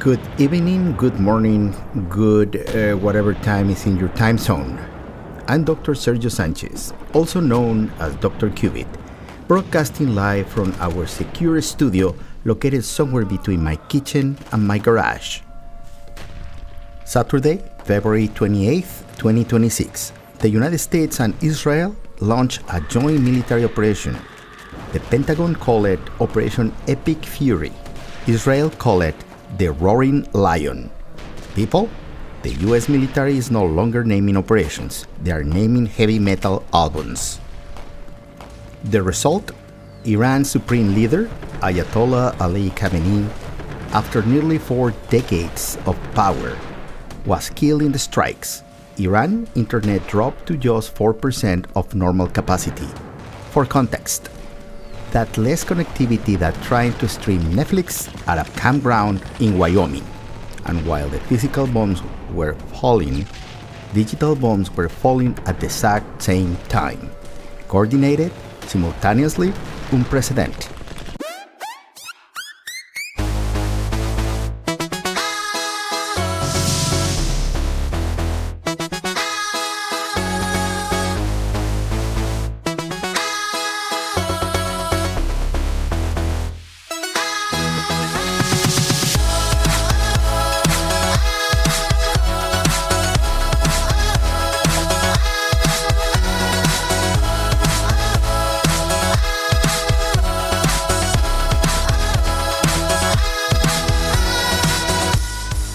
Good evening, good morning, good whatever time is in your time zone. I'm Dr. Sergio Sanchez, also known as Dr. Qubit, broadcasting live from our secure studio located somewhere between my kitchen and my garage. Saturday, February 28th, 2026, the United States and Israel launched a joint military operation. The Pentagon called it Operation Epic Fury. Israel called it the Roaring Lion. People, the US military is no longer naming operations. They are naming heavy metal albums. The result? Iran's supreme leader, Ayatollah Ali Khamenei, after nearly 4 decades of power, was killed in the strikes. Iran internet dropped to just 4% of normal capacity. For context, that less connectivity than trying to stream Netflix at a campground in Wyoming. And while the physical bombs were falling, digital bombs were falling at the exact same time. Coordinated, simultaneously, unprecedented.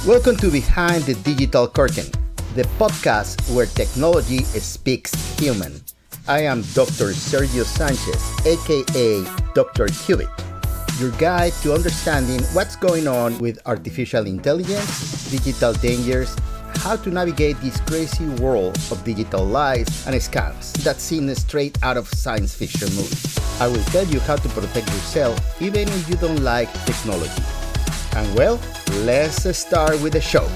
Welcome to Behind the Digital Curtain, the podcast where technology speaks human. I am Dr. Sergio Sanchez, aka Dr. Qubit, your guide to understanding what's going on with artificial intelligence, digital dangers, how to navigate this crazy world of digital lies and scams that's seen straight out of science fiction movies. I will tell you how to protect yourself even if you don't like technology. And well, let's start with the show.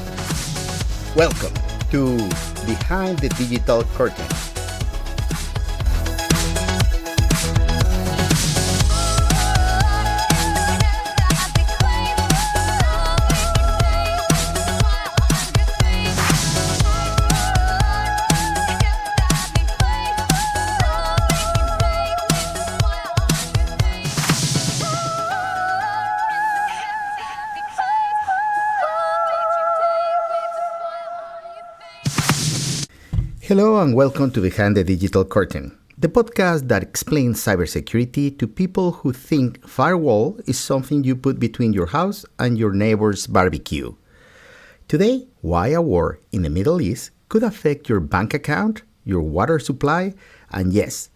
Welcome to Behind the Digital Curtain. Hello and welcome to Behind the Digital Curtain, the podcast that explains cybersecurity to people who think firewall is something you put between your house and your neighbor's barbecue. Today, why a war in the Middle East could affect your bank account, your water supply, and yes,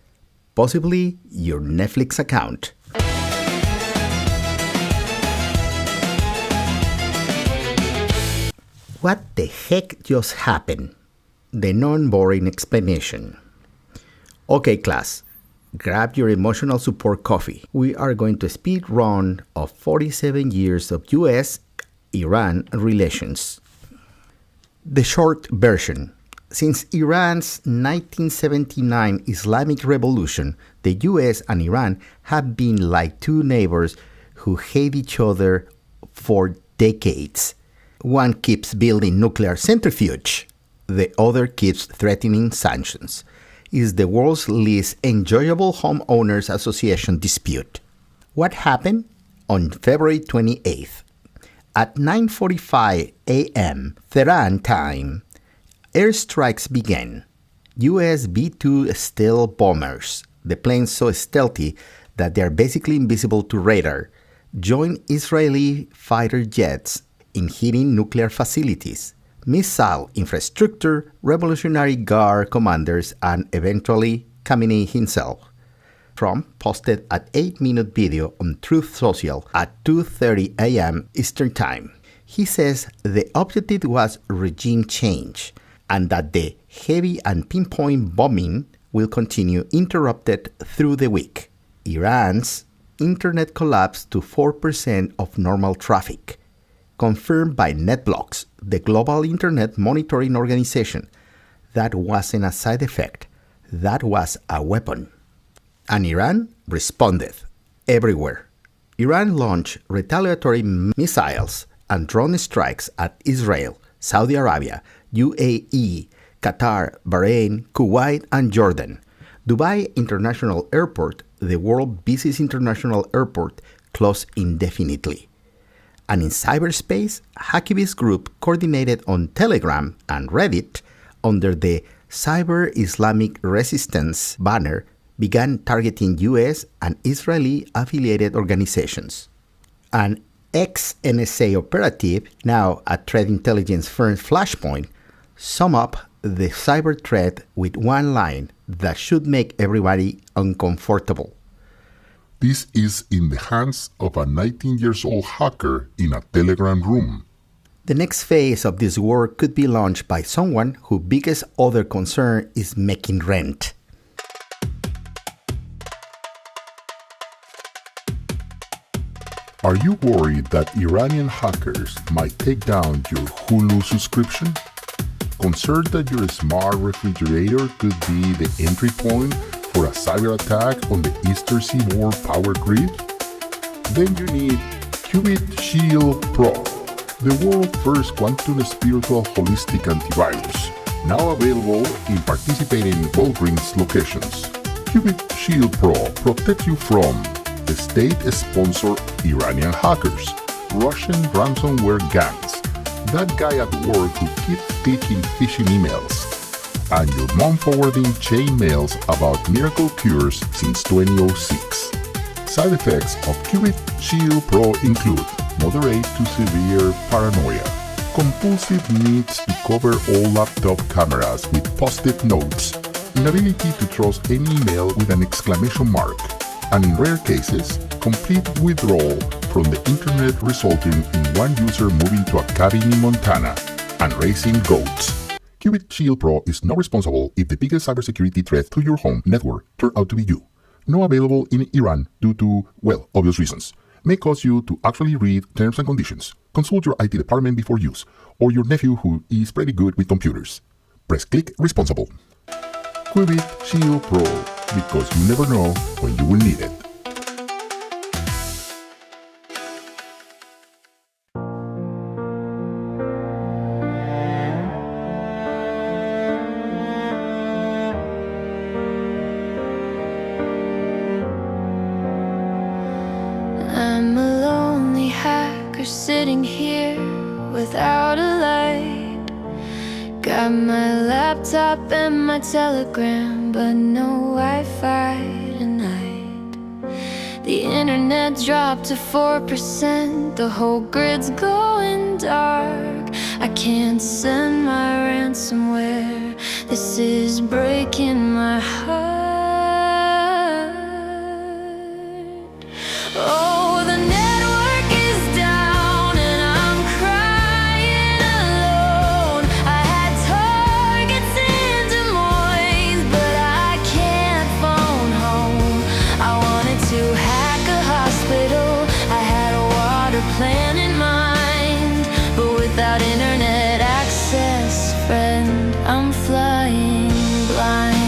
possibly your Netflix account. What the heck just happened? The non-boring explanation. Okay, class, grab your emotional support coffee. We are going to speed run of 47 years of US-Iran relations. The short version. Since Iran's 1979 Islamic Revolution, the US and Iran have been like two neighbors who hate each other for decades. One keeps building nuclear centrifuge. The other keeps threatening sanctions. Is the world's least enjoyable homeowners association dispute. What happened? On February 28th, at 9:45 a.m. Tehran time, airstrikes began. US B-2 stealth bombers, the planes so stealthy that they are basically invisible to radar, joined Israeli fighter jets in hitting nuclear facilities, missile infrastructure, Revolutionary Guard commanders, and eventually Khamenei himself. Trump posted an 8-minute video on Truth Social at 2:30 a.m. Eastern Time. He says the objective was regime change and that the heavy and pinpoint bombing will continue interrupted through the week. Iran's internet collapsed to 4% of normal traffic, confirmed by NetBlocks, the global internet monitoring organization. That wasn't a side effect. That was a weapon. And Iran responded everywhere. Iran launched retaliatory missiles and drone strikes at Israel, Saudi Arabia, UAE, Qatar, Bahrain, Kuwait, and Jordan. Dubai International Airport, the world's busiest international airport, closed indefinitely. And in cyberspace, hacktivist group coordinated on Telegram and Reddit under the Cyber Islamic Resistance banner began targeting US and Israeli affiliated organizations. An ex-NSA operative, now at threat intelligence firm Flashpoint, summed up the cyber threat with one line that should make everybody uncomfortable. This is in the hands of a 19-year-old hacker in a Telegram room. The next phase of this war could be launched by someone whose biggest other concern is making rent. Are you worried that Iranian hackers might take down your Hulu subscription? Concerned that your smart refrigerator could be the entry point for a cyber attack on the Eastern Seaboard power grid? Then you need Qubit Shield Pro, the world's first quantum spiritual holistic antivirus, now available in participating Walgreens locations. Qubit Shield Pro protects you from the state-sponsored Iranian hackers, Russian ransomware gangs, that guy at work who keeps clicking phishing emails, and your mom forwarding chain mails about miracle cures since 2006. Side effects of Qubit Shield Pro include moderate to severe paranoia, compulsive needs to cover all laptop cameras with post-it notes, inability to trust any email with an exclamation mark, and in rare cases, complete withdrawal from the internet resulting in one user moving to a cabin in Montana and raising goats. Qubit Shield Pro is not responsible if the biggest cybersecurity threat to your home network turns out to be you. Not available in Iran due to, well, obvious reasons. May cause you to actually read terms and conditions, consult your IT department before use, or your nephew who is pretty good with computers. Press click responsible. Qubit Shield Pro, because you never know when you will need it. I'm a lonely hacker sitting here without a light. Got my laptop and my Telegram, but no Wi-Fi tonight. The internet dropped to 4%, the whole grid's going dark. I can't send my ransomware, this is breaking my heart. Oh, the network is down and I'm crying alone. I had targets in Des Moines, but I can't phone home. I wanted to hack a hospital, I had a water plan in mind, but without internet access, friend, I'm flying blind.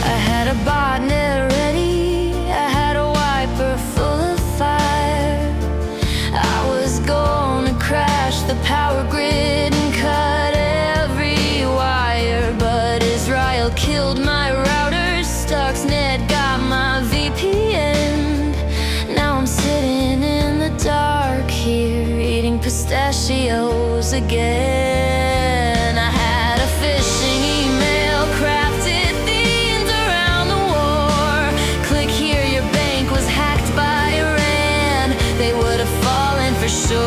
I had a botnet ready, I had a wiper full of fire. I was gonna crash the power grid and cut every wire, but Israel killed my router, Stuxnet got my VPN. Now I'm sitting in the dark here, eating pistachios again. I had a phishing email crafted themed around the war. Click here, your bank was hacked by Iran. They would have fallen for sure,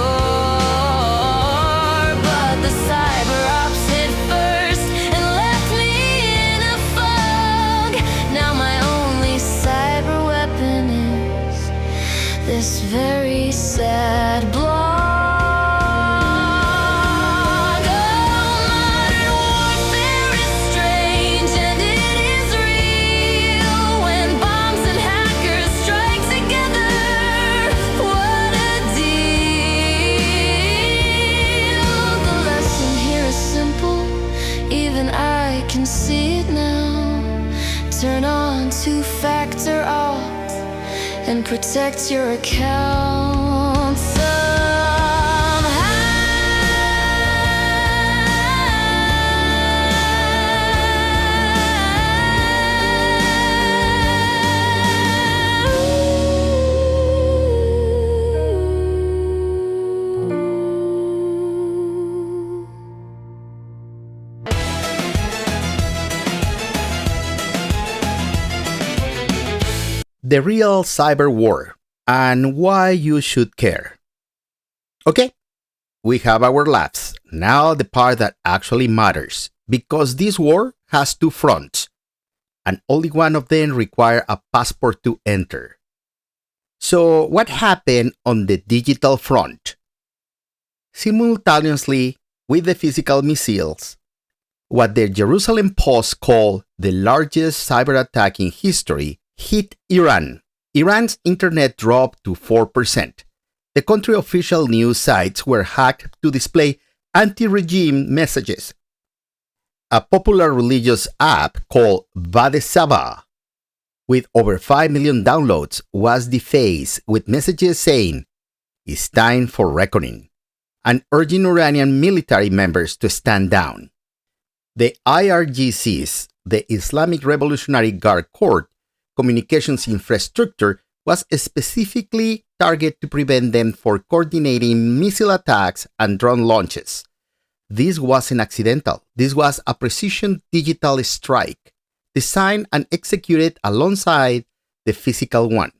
but the cyber ops hit first and left me in a fog. Now my only cyber weapon is this very sad blog. See it now. Turn on two-factor auth and protect your accounts. The real cyber war and why you should care. Okay, we have our laughs. Now the part that actually matters, because this war has two fronts, and only one of them requires a passport to enter. So what happened on the digital front? Simultaneously with the physical missiles, what the Jerusalem Post called the largest cyber attack in history hit Iran. Iran's internet dropped to 4%. The country's official news sites were hacked to display anti-regime messages. A popular religious app called Vadesaba, with over 5 million downloads, was defaced with messages saying, "It's time for reckoning," and urging Iranian military members to stand down. The IRGC's, the Islamic Revolutionary Guard Corps, communications infrastructure was specifically targeted to prevent them from coordinating missile attacks and drone launches. This wasn't accidental. This was a precision digital strike, designed and executed alongside the physical one.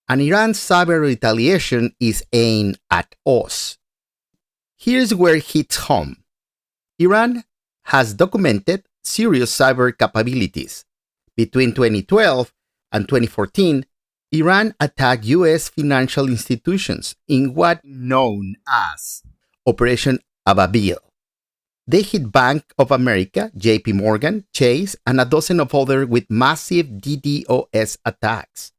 And Iran's cyber retaliation is aimed at us. Here's where it hits home. Iran has documented serious cyber capabilities. Between 2012 and 2014, Iran attacked U.S. financial institutions in what known as Operation Ababil. They hit Bank of America, JP Morgan, Chase, and a dozen of others with massive DDoS attacks.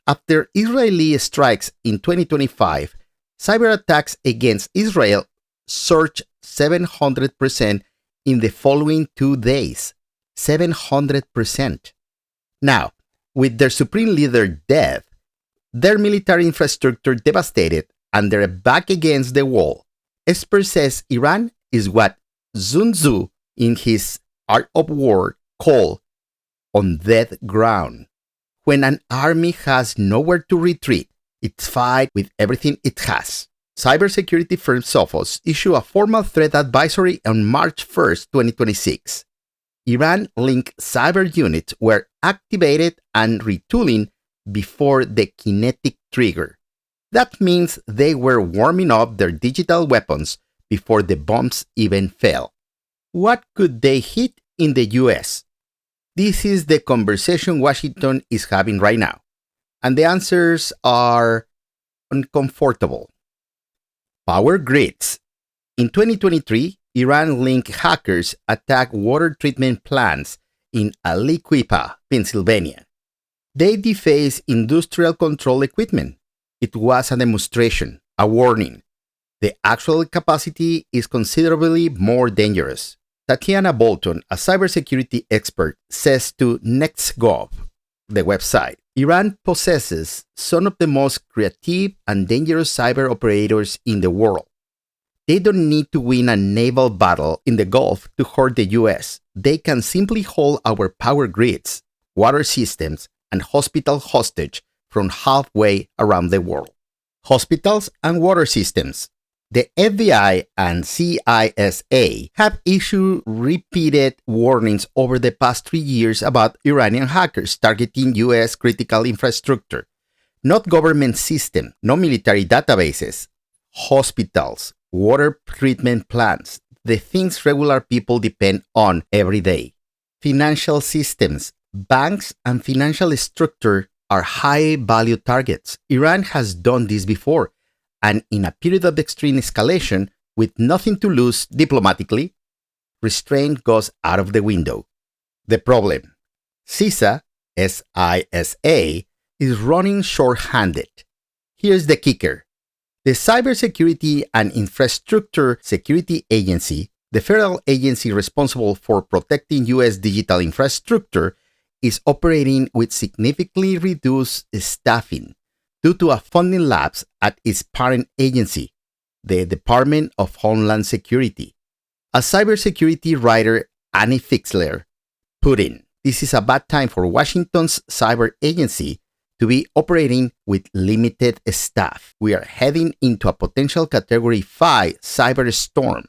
After Israeli strikes in 2025, cyber attacks against Israel surged 700% in the following 2 days. 700%. Now, with their supreme leader dead, their military infrastructure devastated, and they're back against the wall, experts says Iran is what Sun Tzu in his Art of War called on dead ground. When an army has nowhere to retreat, it fights with everything it has. Cybersecurity firm Sophos issued a formal threat advisory on March 1st, 2026. Iran-linked cyber units were activated and retooling before the kinetic trigger. That means they were warming up their digital weapons before the bombs even fell. What could they hit in the US? This is the conversation Washington is having right now, and the answers are uncomfortable. Power grids. In 2023, Iran-linked hackers attacked water treatment plants in Aliquippa, Pennsylvania. They defaced industrial control equipment. It was a demonstration, a warning. The actual capacity is considerably more dangerous. Tatiana Bolton, a cybersecurity expert, says to NextGov, the website, Iran possesses some of the most creative and dangerous cyber operators in the world. They don't need to win a naval battle in the Gulf to hurt the US. They can simply hold our power grids, water systems, and hospitals hostage from halfway around the world. Hospitals and water systems. The FBI and CISA have issued repeated warnings over the past 3 years about Iranian hackers targeting US critical infrastructure. Not government systems, no military databases, hospitals, water treatment plants, the things regular people depend on every day. Financial systems, banks, and financial structure are high-value targets. Iran has done this before, and in a period of extreme escalation, with nothing to lose diplomatically, restraint goes out of the window. The problem: CISA, S-I-S-A, is running short-handed. Here's the kicker. The Cybersecurity and Infrastructure Security Agency, the federal agency responsible for protecting U.S. digital infrastructure, is operating with significantly reduced staffing due to a funding lapse at its parent agency, the Department of Homeland Security. As cybersecurity writer Annie Fixler put in, this is a bad time for Washington's cyber agency to be operating with limited staff. We are heading into a potential Category 5 cyber storm,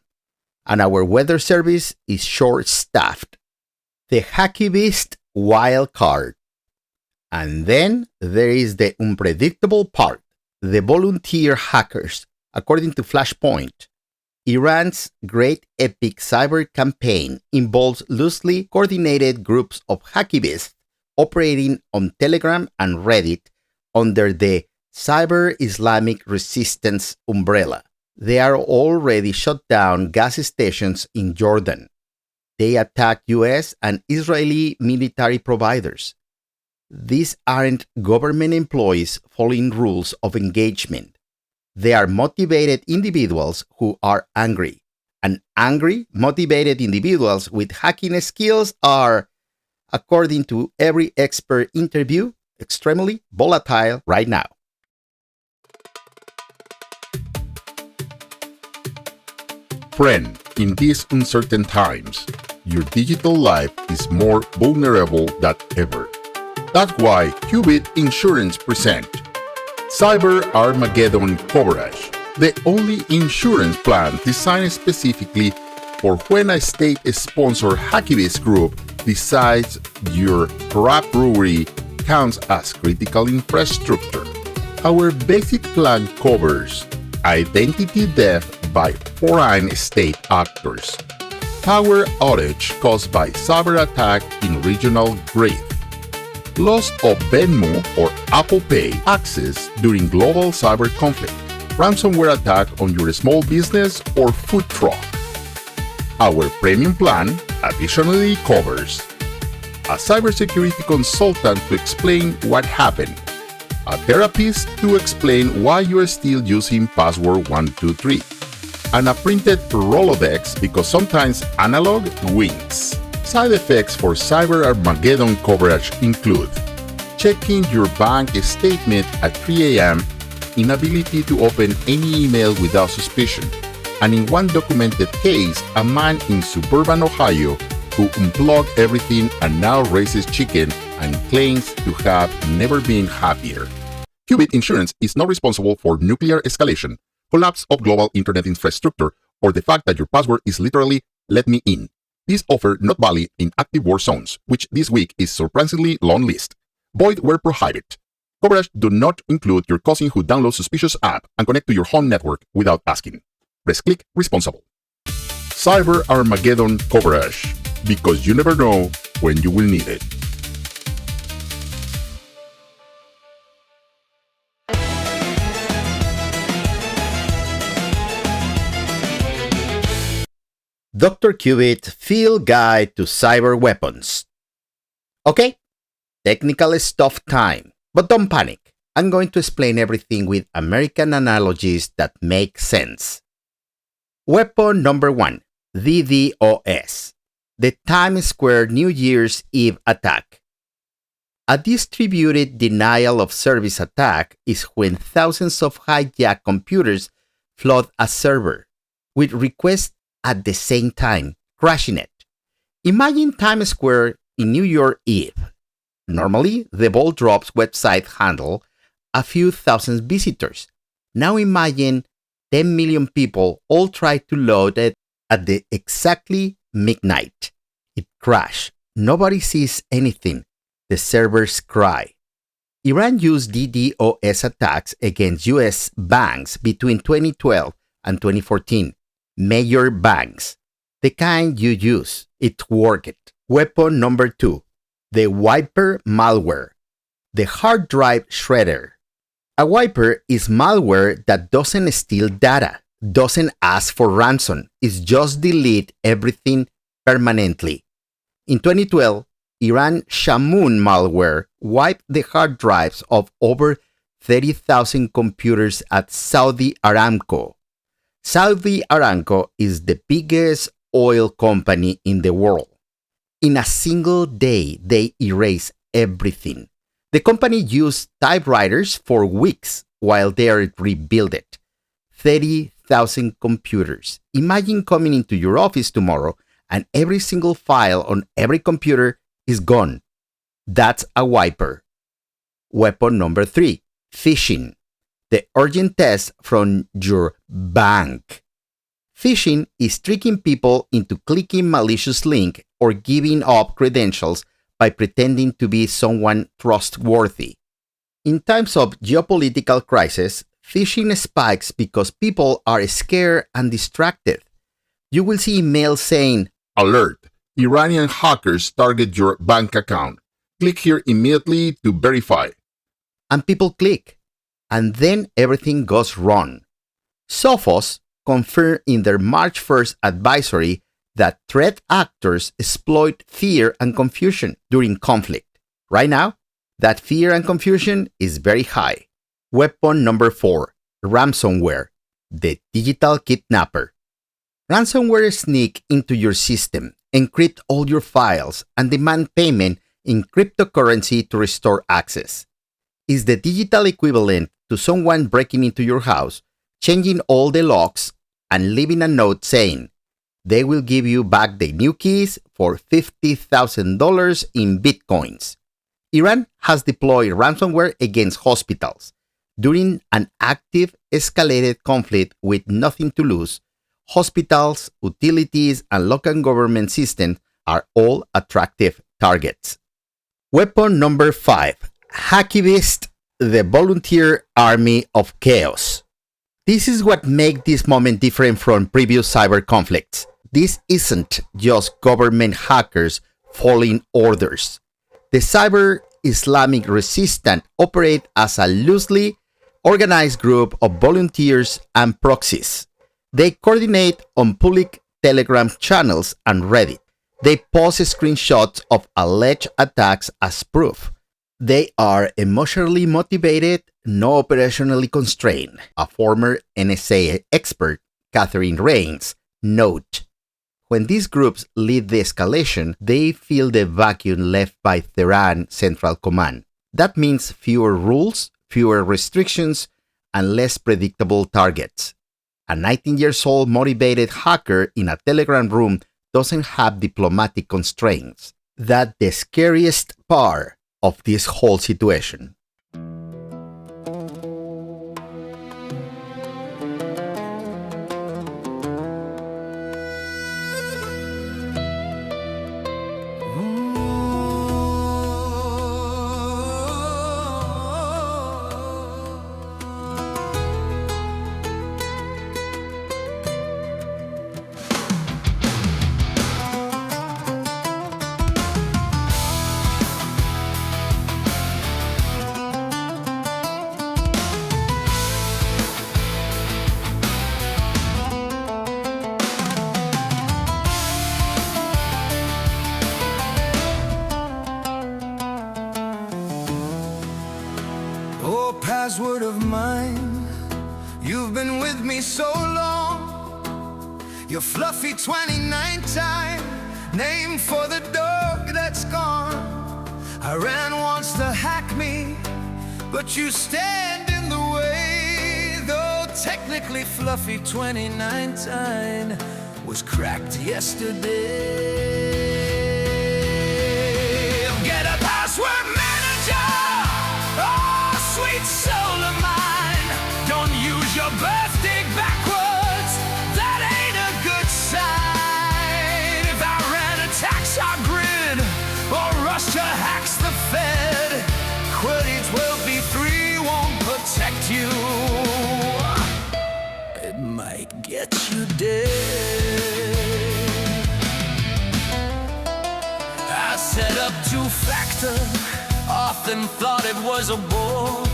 and our weather service is short-staffed. The hacktivist wild card. And then there is the unpredictable part, the volunteer hackers. According to Flashpoint, Iran's Great Epic Cyber Campaign involves loosely coordinated groups of hacktivists operating on Telegram and Reddit under the Cyber Islamic Resistance umbrella. They are already shut down gas stations in Jordan. They attack US and Israeli military providers. These aren't government employees following rules of engagement. They are motivated individuals who are angry. And angry, motivated individuals with hacking skills are, according to every expert interview, extremely volatile right now. Friend, in these uncertain times, your digital life is more vulnerable than ever. That's why Qubit Insurance presents Cyber Armageddon Coverage, the only insurance plan designed specifically for when a state-sponsored hacktivist group decides your crap brewery counts as critical infrastructure. Our basic plan covers identity theft by foreign state actors, power outage caused by cyber attack in regional grid, loss of Venmo or Apple Pay access during global cyber conflict, ransomware attack on your small business or food truck. Our premium plan additionally covers a cybersecurity consultant to explain what happened, a therapist to explain why you are still using password 123, and a printed Rolodex because sometimes analog wins. Side effects for Cyber Armageddon coverage include checking your bank statement at 3 a.m., inability to open any email without suspicion, and in one documented case, a man in suburban Ohio who unplugged everything and now raises chicken and claims to have never been happier. Qubit Insurance is not responsible for nuclear escalation, collapse of global internet infrastructure, or the fact that your password is literally "let me in." This offer not valid in active war zones, which this week is surprisingly long list. Void where prohibited. Coverage do not include your cousin who downloads suspicious app and connect to your home network without asking. Press click responsible. Cyber Armageddon coverage, because you never know when you will need it. Dr. Qubit Field Guide to Cyber Weapons. Okay, technical stuff time, but don't panic. I'm going to explain everything with American analogies that make sense. Weapon number 1, DDoS, the Times Square New Year's Eve attack. A distributed denial of service attack is when thousands of hijacked computers flood a server with requests at the same time, crashing it. Imagine Times Square in New Year's Eve. Normally, the ball drops website handle a few thousand visitors. Now imagine 10 million people all try to load it at the exactly midnight. It crashed. Nobody sees anything. The servers cry. Iran used DDoS attacks against US banks between 2012 and 2014. Major banks. The kind you use. It worked. Weapon number 2. The wiper malware. The hard drive shredder. A wiper is malware that doesn't steal data, doesn't ask for ransom, it's just delete everything permanently. In 2012, Iran Shamoon malware wiped the hard drives of over 30,000 computers at Saudi Aramco. Saudi Aramco is the biggest oil company in the world. In a single day, they erased everything. The company used typewriters for weeks while they rebuilt it. 30,000 computers. Imagine coming into your office tomorrow and every single file on every computer is gone. That's a wiper. Weapon number 3, phishing. The urgent test from your bank. Phishing is tricking people into clicking malicious link or giving up credentials by pretending to be someone trustworthy. In times of geopolitical crisis, phishing spikes because people are scared and distracted. You will see emails saying, Alert! Iranian hackers target your bank account. Click here immediately to verify. and people click, and then everything goes wrong. Sophos confirmed in their March 1st advisory that threat actors exploit fear and confusion during conflict. Right now, that fear and confusion is very high. Weapon number 4, ransomware, the digital kidnapper. Ransomware sneak into your system, encrypt all your files, and demand payment in cryptocurrency to restore access. It's the digital equivalent to someone breaking into your house, changing all the locks, and leaving a note saying, they will give you back the new keys for $50,000 in bitcoins. Iran has deployed ransomware against hospitals. During an active, escalated conflict with nothing to lose, hospitals, utilities, and local government systems are all attractive targets. Weapon number 5, Hacktivist, the volunteer army of chaos. This is what makes this moment different from previous cyber conflicts. This isn't just government hackers following orders. The cyber Islamic resistance operate as a loosely organized group of volunteers and proxies. They coordinate on public Telegram channels and Reddit. They post screenshots of alleged attacks as proof. They are emotionally motivated, not operationally constrained. A former NSA expert, Catherine Rains, note, when these groups lead the escalation, they fill the vacuum left by Tehran Central Command. That means fewer rules, fewer restrictions, and less predictable targets. A 19-year-old motivated hacker in a Telegram room doesn't have diplomatic constraints. That's the scariest part of this whole situation. Password of mine, you've been with me so long. Your fluffy 29 time, name for the dog that's gone. Iran wants to hack me, but you stand in the way. Though technically fluffy 29 time was cracked yesterday. Get a password manager, oh sweet soul of mine. Don't use your birthday backwards, that ain't a good sign. If Iran attacks our grid, or Russia hacks the Fed, QWERTY 12b3 won't protect you. It might get you dead. I set up two-factor, often thought it was a bore.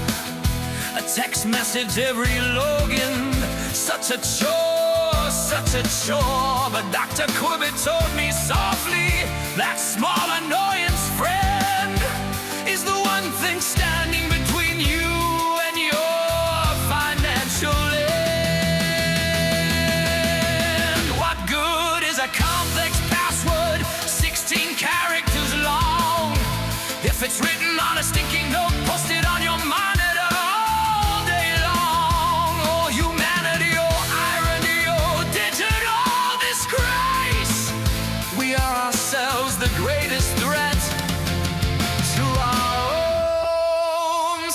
A text message every login, such a chore, such a chore. But Dr. Quibbit told me softly, that small annoyance friend is the one thing standing between you and your financial end. What good is a complex password, 16 characters long, if it's written on a sticky note posted on your monitor all day long? Oh, humanity, oh, irony, oh, digital disgrace. We are ourselves the greatest threat to our own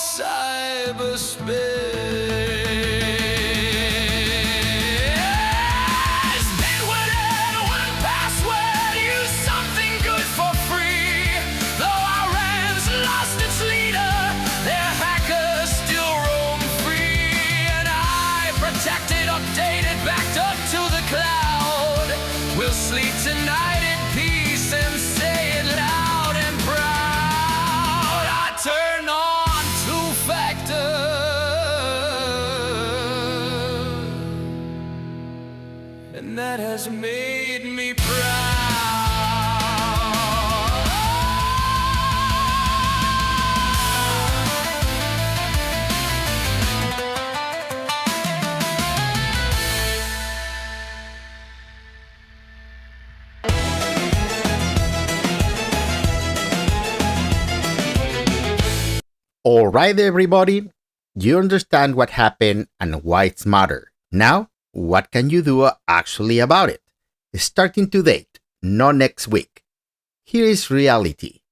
and that has made me proud. All right, everybody. You understand what happened and why it's matter. Now, what can you do actually about it? Starting today, not next week. Here is reality.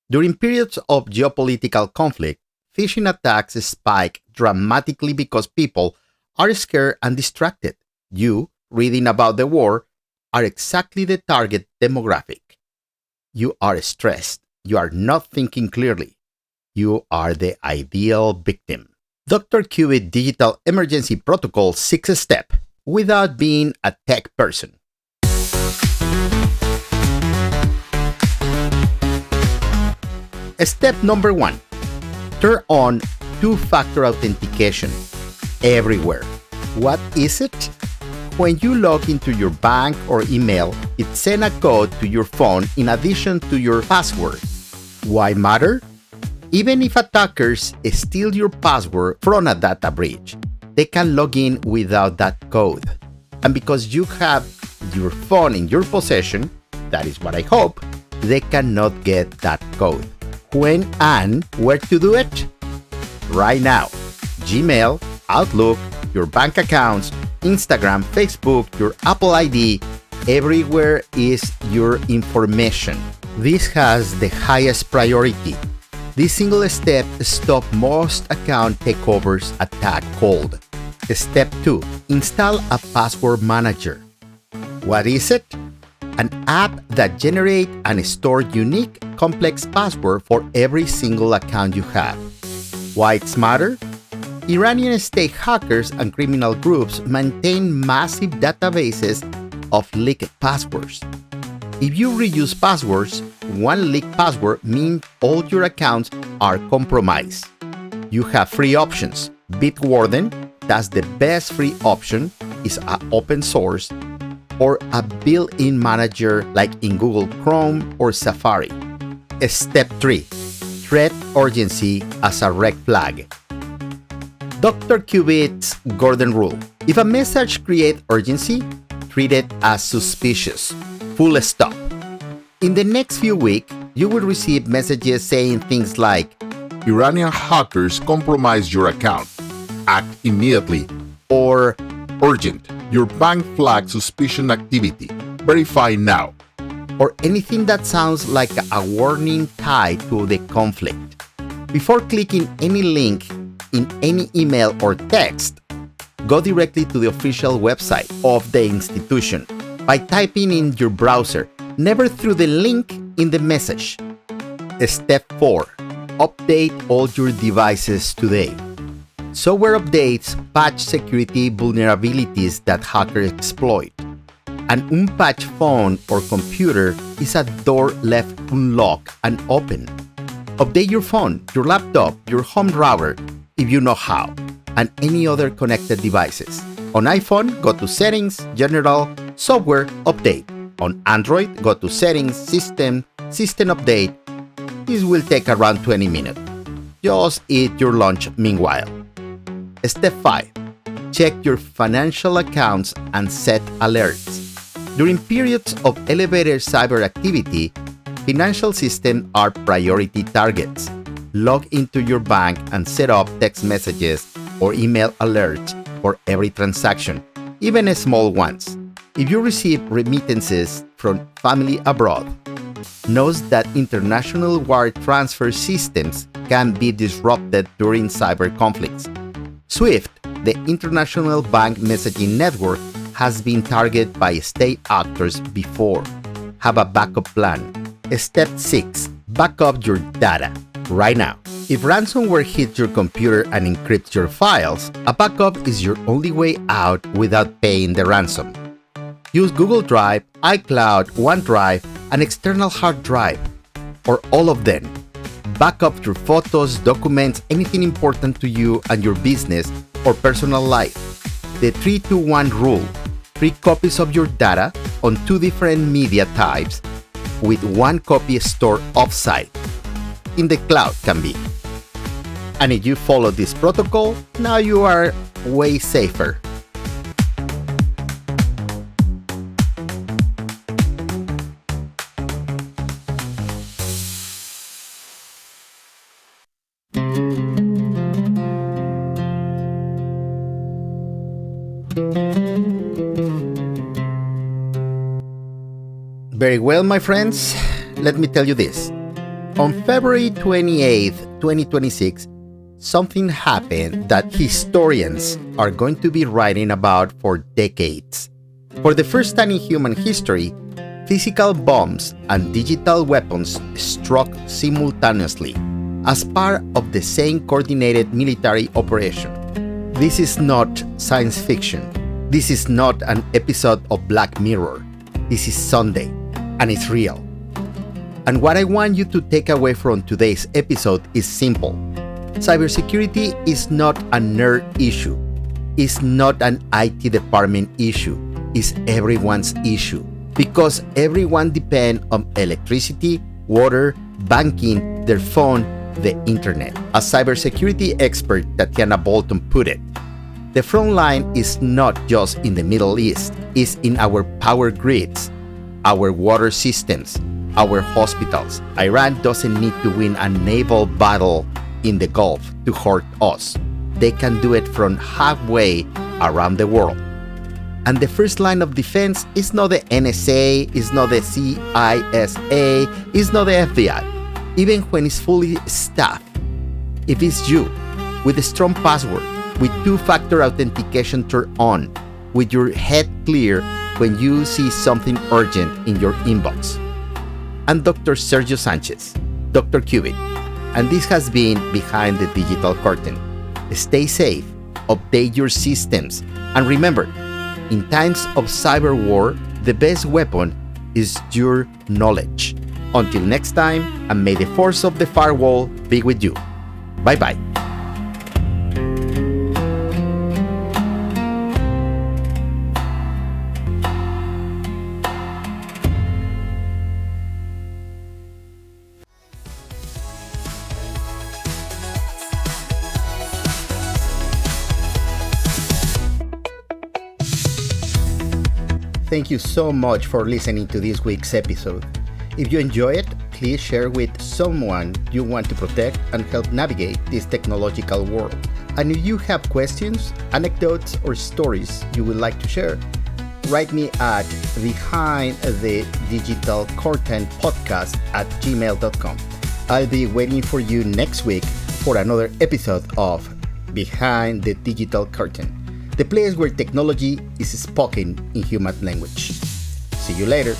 During periods of geopolitical conflict, phishing attacks spike dramatically because people are scared and distracted. You, reading about the war, are exactly the target demographic. You are stressed. You are not thinking clearly. You are the ideal victim. Dr. Qubit Digital Emergency Protocol 6-step without being a tech person. Step number 1. Turn on two-factor authentication everywhere. What is it? When you log into your bank or email, it sends a code to your phone in addition to your password. Why matter? Even if attackers steal your password from a data breach, they can log in without that code. And because you have your phone in your possession, that is what I hope, they cannot get that code. When and where to do it? Right now. Gmail, Outlook, your bank accounts, Instagram, Facebook, your Apple ID, everywhere is your information. This has the highest priority. This single step stops most account takeovers attack cold. Step 2. Install a password manager. What is it? An app that generates and stores unique, complex password for every single account you have. Why it's matter? Iranian state hackers and criminal groups maintain massive databases of leaked passwords. If you reuse passwords, one leaked password means all your accounts are compromised. You have free options. Bitwarden, that's the best free option, is an open source, or a built-in manager like in Google Chrome or Safari. Step 3. Threat urgency as a red flag. Dr. Qubit's golden rule. If a message creates urgency, treat it as suspicious. Full stop. In the next few weeks, you will receive messages saying things like, Iranian hackers compromised your account. Act immediately. or Urgent. Your bank flagged suspicion activity. Verify now. or anything that sounds like a warning tied to the conflict. Before clicking any link in any email or text, go directly to the official website of the institution by typing in your browser, never through the link in the message. Step 4. Update all your devices today. Software updates patch security vulnerabilities that hackers exploit. An unpatched phone or computer is a door left unlocked and open. Update your phone, your laptop, your home router, if you know how, and any other connected devices. On iPhone, go to Settings, General, Software, Update. On Android, go to Settings, System, System Update. This will take around 20 minutes. Just eat your lunch meanwhile. Step 5. Check your financial accounts and set alerts. During periods of elevated cyber activity, financial systems are priority targets. Log into your bank and set up text messages or email alerts for every transaction, even small ones. If you receive remittances from family abroad, knows that international wire transfer systems can be disrupted during cyber conflicts. SWIFT, the international bank messaging network, has been targeted by state actors before. Have a backup plan. Step 6. Backup your data. Right now, if ransomware hits your computer and encrypts your files, a backup is your only way out without paying the ransom. Use Google Drive, iCloud, OneDrive, an external hard drive, or all of them. Back up your photos, documents, anything important to you and your business or personal life. The 3-2-1 rule. 3 copies of your data on 2 different media types with 1 copy stored offsite. In the cloud can be. And if you follow this protocol, now you are way safer. Very well, my friends, let me tell you this. On February 28th, 2026, something happened that historians are going to be writing about for decades. For the first time in human history, physical bombs and digital weapons struck simultaneously as part of the same coordinated military operation. This is not science fiction. This is not an episode of Black Mirror. This is Sunday, and it's real. And what I want you to take away from today's episode is simple. Cybersecurity is not a nerd issue. It's not an IT department issue. It's everyone's issue. Because everyone depends on electricity, water, banking, their phone, the internet. As cybersecurity expert Tatiana Bolton put it, the front line is not just in the Middle East, it's in our power grids, our water systems, our hospitals. Iran doesn't need to win a naval battle in the Gulf to hurt us. They can do it from halfway around the world. And the first line of defense is not the NSA, is not the CISA, is not the FBI, even when it's fully staffed. If it's you, with a strong password, with 2-factor authentication turned on, with your head clear when you see something urgent in your inbox. I'm Dr. Sergio Sanchez, Dr. Cubic, and this has been Behind the Digital Curtain. Stay safe, update your systems, and remember, in times of cyber war, the best weapon is your knowledge. Until next time, and may the force of the firewall be with you. Bye-bye. Thank you so much for listening to this week's episode. If you enjoy it, please share with someone you want to protect and help navigate this technological world. And if you have questions, anecdotes, or stories you would like to share, write me at behindthedigitalcurtainpodcast@gmail.com. I'll be waiting for you next week for another episode of Behind the Digital Curtain, the place where technology is spoken in human language. See you later.